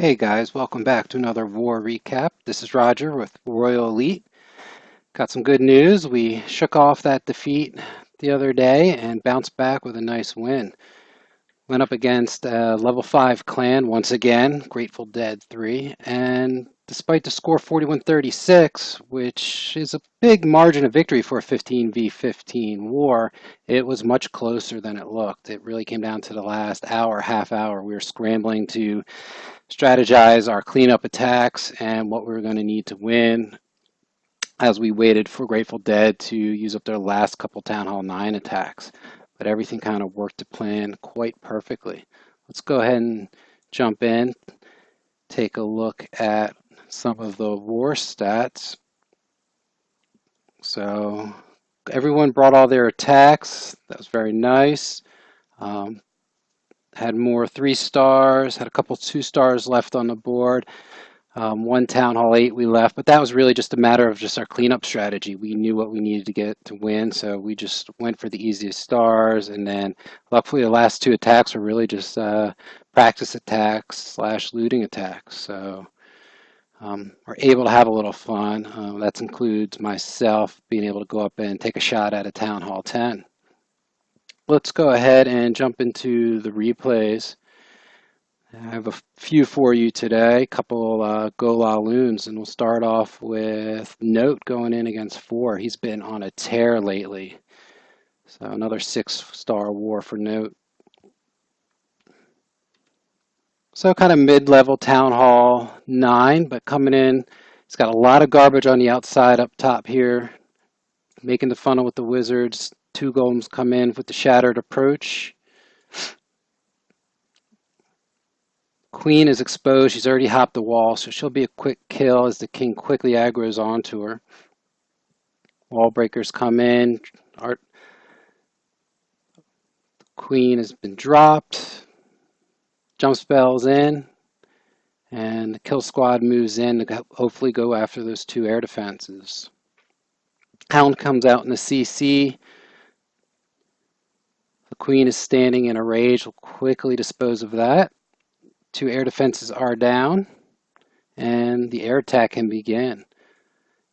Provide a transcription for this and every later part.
Hey guys, welcome back to another war recap. This is Roger with Royal Elite. Got some good news. We shook off that defeat the other day and bounced back with a nice win. Went up against a level 5 clan once again, Grateful Dead 3, and despite the score 41-36, which is a big margin of victory for a 15v15 war, it was much closer than it looked. It really came down to the last hour, half hour. We were scrambling to strategize our cleanup attacks and what we were going to need to win as we waited for Grateful Dead to use up their last couple Town Hall 9 attacks. But everything kind of worked to plan quite perfectly. Let's go ahead and jump in, take a look at some of the war stats. So everyone brought all their attacks. That was very nice. Had more 3 stars, had a couple 2 stars left on the board. One Town Hall 8 we left, but that was really just a matter of just our cleanup strategy. We knew what we needed to get to win, so we just went for the easiest stars, and then luckily the last 2 attacks were really just practice attacks slash looting attacks. So we're able to have a little fun. That includes myself being able to go up and take a shot at a Town Hall 10. Let's go ahead and jump into the replays. I have a few for you today, a couple GoLaLoons, and we'll start off with Note going in against 4. He's been on a tear lately. So another 6-star war for Note. So kind of mid-level Town Hall 9, but coming in, he's got a lot of garbage on the outside up top here, making the funnel with the Wizards. 2 golems come in with the Shattered Approach. Queen is exposed. She's already hopped the wall, so she'll be a quick kill as the king quickly aggroes onto her. Wall breakers come in. Our queen has been dropped. Jump spells in. And the kill squad moves in to hopefully go after those 2 air defenses. Hound comes out in the CC. The queen is standing in a rage. We'll quickly dispose of that. 2 air defenses are down, and the air attack can begin.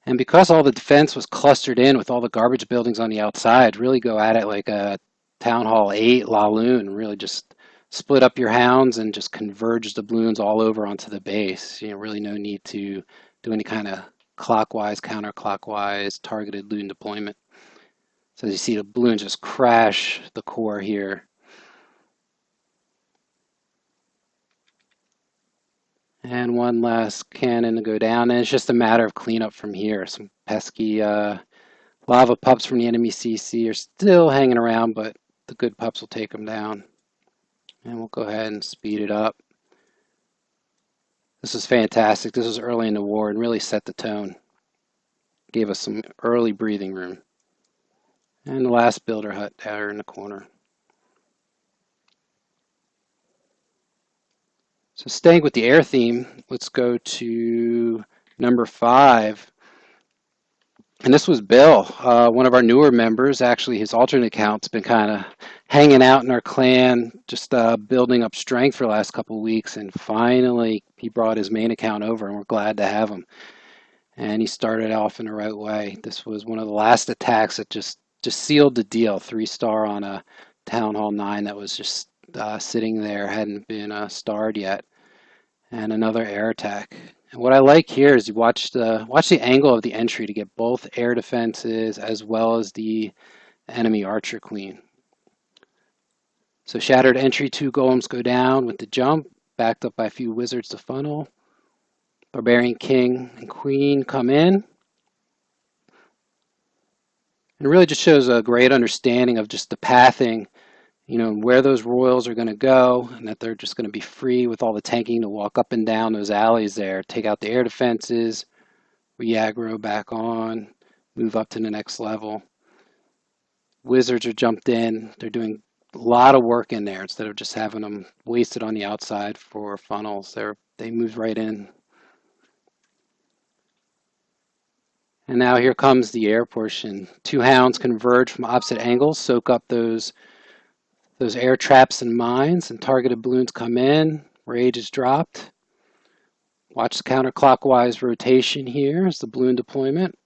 And because all the defense was clustered in with all the garbage buildings on the outside, really go at it like a Town Hall 8 LaLoon, really just split up your hounds and just converge the balloons all over onto the base. Really no need to do any kind of clockwise, counterclockwise, targeted loon deployment. So as you see, the balloons just crash the core here. And one last cannon to go down, and it's just a matter of cleanup from here. Some pesky lava pups from the enemy CC are still hanging around, but the good pups will take them down. And we'll go ahead and speed it up. This was fantastic. This was early in the war and really set the tone. Gave us some early breathing room. And the last builder hut there in the corner. So staying with the air theme, let's go to number 5. And this was Bill, one of our newer members. Actually, his alternate account's been kind of hanging out in our clan, just building up strength for the last couple of weeks. And finally, he brought his main account over, and we're glad to have him. And he started off in the right way. This was one of the last attacks that just sealed the deal. 3-star on a Town Hall 9 that was just sitting there, hadn't been starred yet. And another air attack. And what I like here is you watch the angle of the entry to get both air defenses as well as the enemy archer queen. So shattered entry, 2 golems go down with the jump, backed up by a few wizards to funnel. Barbarian king and queen come in. And it really just shows a great understanding of just the pathing, where those royals are going to go, and that they're just going to be free with all the tanking to walk up and down those alleys there, take out the air defenses, re-aggro back on, move up to the next level. Wizards are jumped in. They're doing a lot of work in there instead of just having them wasted on the outside for funnels. They move right in. And now here comes the air portion. 2 hounds converge from opposite angles, soak up those air traps and mines, and targeted balloons come in. Rage is dropped. Watch the counterclockwise rotation here as the balloon deployment.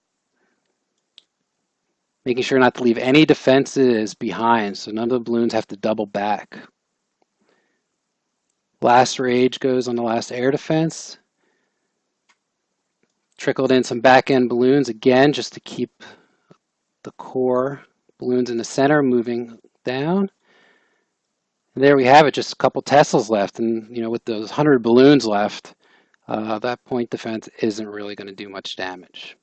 Making sure not to leave any defenses behind, so none of the balloons have to double back. Last rage goes on the last air defense. Trickled in some back end balloons again just to keep the core balloons in the center moving down. And there we have it, just a couple Teslas left. And with those 100 balloons left, that point defense isn't really going to do much damage.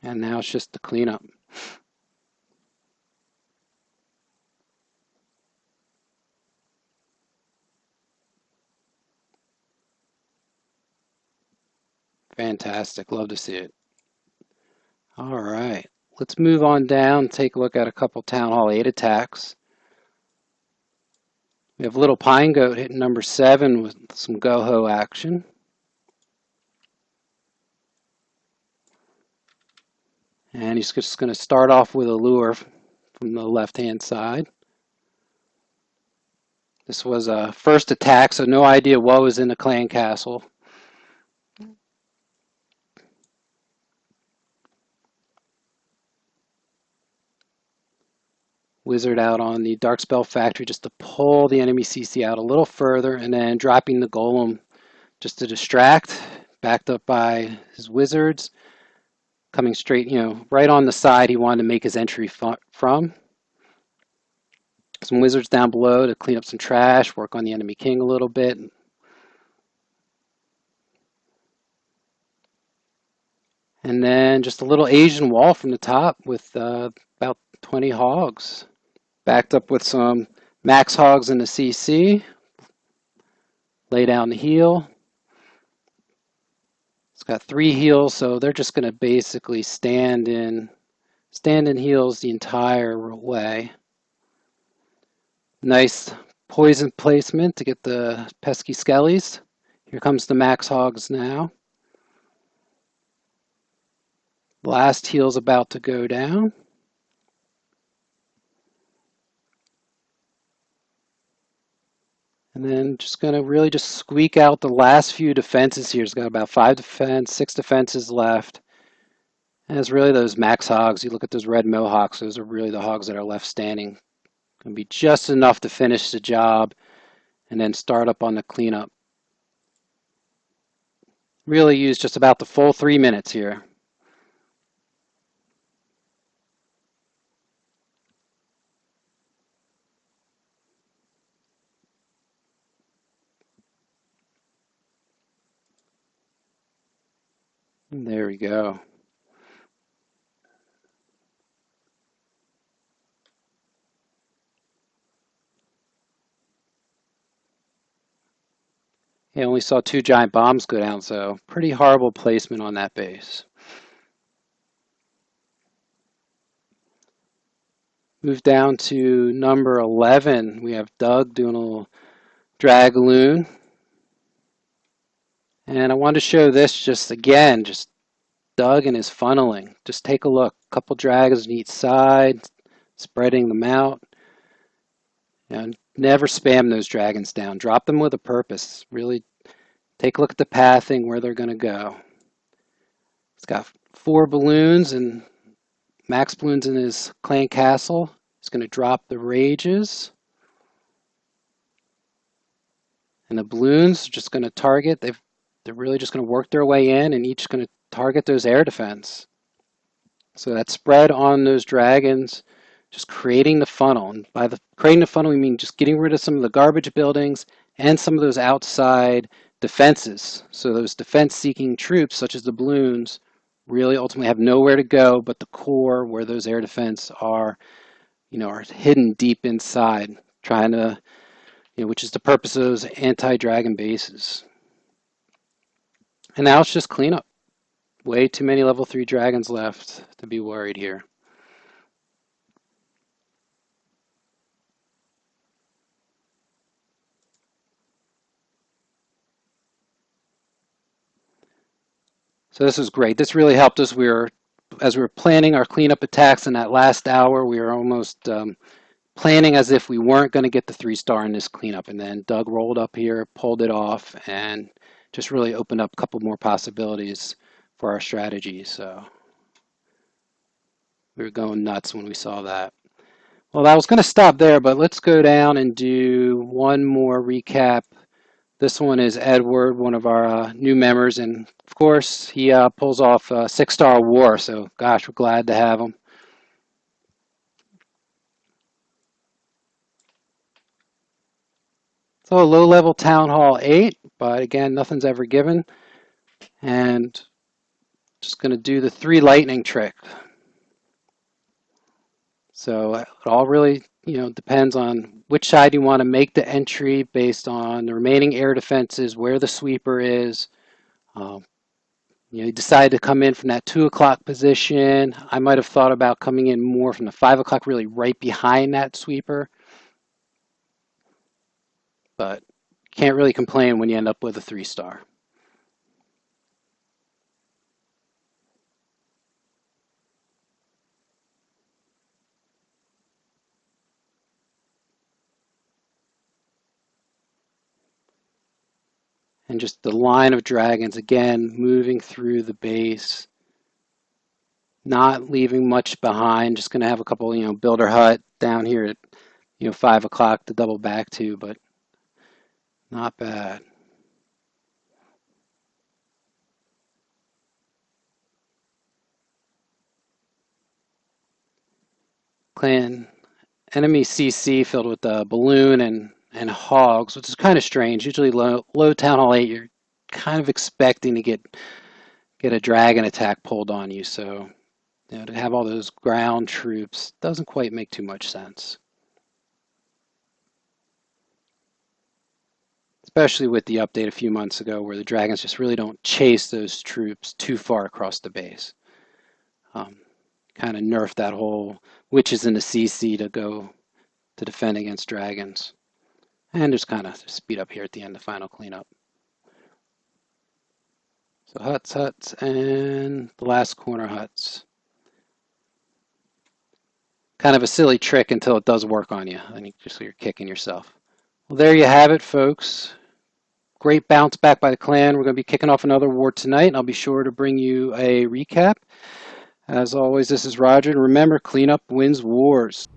And now it's just the cleanup. Fantastic, love to see it. All right, let's move on down, take a look at a couple Town Hall 8 attacks. We have Little Pine Goat hitting number 7 with some GoHo action. And he's just going to start off with a lure from the left-hand side. This was a first attack, so no idea what was in the clan castle. Wizard out on the Darkspell Factory just to pull the enemy CC out a little further, and then dropping the Golem just to distract, backed up by his Wizards. Coming straight, right on the side he wanted to make his entry from. Some Wizards down below to clean up some trash, work on the enemy king a little bit. And then just a little Asian wall from the top with about 20 hogs. Backed up with some max hogs in the CC. Lay down the heal. It's got 3 heals, so they're just going to basically stand in heals the entire way. Nice poison placement to get the pesky skellies. Here comes the max hogs now. Last heal's about to go down. And then just going to really just squeak out the last few defenses here. It's got about 5 defense, 6 defenses left. And it's really those max hogs. You look at those red mohawks, those are really the hogs that are left standing. Going to be just enough to finish the job and then start up on the cleanup. Really use just about the full 3 minutes here. And there we go. I only saw 2 giant bombs go down, so pretty horrible placement on that base. Move down to number 11. We have Doug doing a little DragLoon. And I wanted to show this just again, just Doug and his funneling. Just take a look. A couple dragons on each side, spreading them out. And never spam those dragons down. Drop them with a purpose. Really take a look at the pathing, where they're going to go. It's got 4 balloons and max balloons in his clan castle. He's going to drop the rages. And the balloons are just going to target. They're really just going to work their way in, and each going to target those air defense. So that spread on those dragons, just creating the funnel. And by creating the funnel, we mean just getting rid of some of the garbage buildings and some of those outside defenses. So those defense-seeking troops, such as the balloons, really ultimately have nowhere to go but the core, where those air defense are, are hidden deep inside, trying to, which is the purpose of those anti-dragon bases. And now it's just cleanup. Way too many level 3 dragons left to be worried here. So this is great. This really helped us. As we were planning our cleanup attacks in that last hour, we were almost planning as if we weren't going to get the 3-star in this cleanup. And then Doug rolled up here, pulled it off, and just really opened up a couple more possibilities for our strategy. So we were going nuts when we saw that. Well, I was going to stop there, but let's go down and do one more recap. This one is Edward, one of our new members, and of course he pulls off a 6-star war, so gosh, we're glad to have him. So a low-level Town Hall 8, but again, nothing's ever given. And just going to do the 3 lightning trick. So it all really, depends on which side you want to make the entry based on the remaining air defenses, where the sweeper is. You decide to come in from that 2 o'clock position. I might have thought about coming in more from the 5 o'clock, really right behind that sweeper. But can't really complain when you end up with a 3-star. And just the line of dragons, again, moving through the base, not leaving much behind. Just going to have a couple, builder hut down here at, 5 o'clock to double back to, but not bad. Clan enemy CC filled with balloon and hogs, which is kind of strange. Usually low Town Hall 8, you're kind of expecting to get a dragon attack pulled on you. So to have all those ground troops doesn't quite make too much sense. Especially with the update a few months ago where the dragons just really don't chase those troops too far across the base. Kind of nerfed that whole witches in the CC to go to defend against dragons. And just kind of speed up here at the end, the final cleanup. So huts, and the last corner huts. Kind of a silly trick until it does work on you, and you're kicking yourself. Well, there you have it, folks. Great bounce back by the clan. We're going to be kicking off another war tonight, and I'll be sure to bring you a recap. As always, this is Roger, and remember, cleanup wins wars.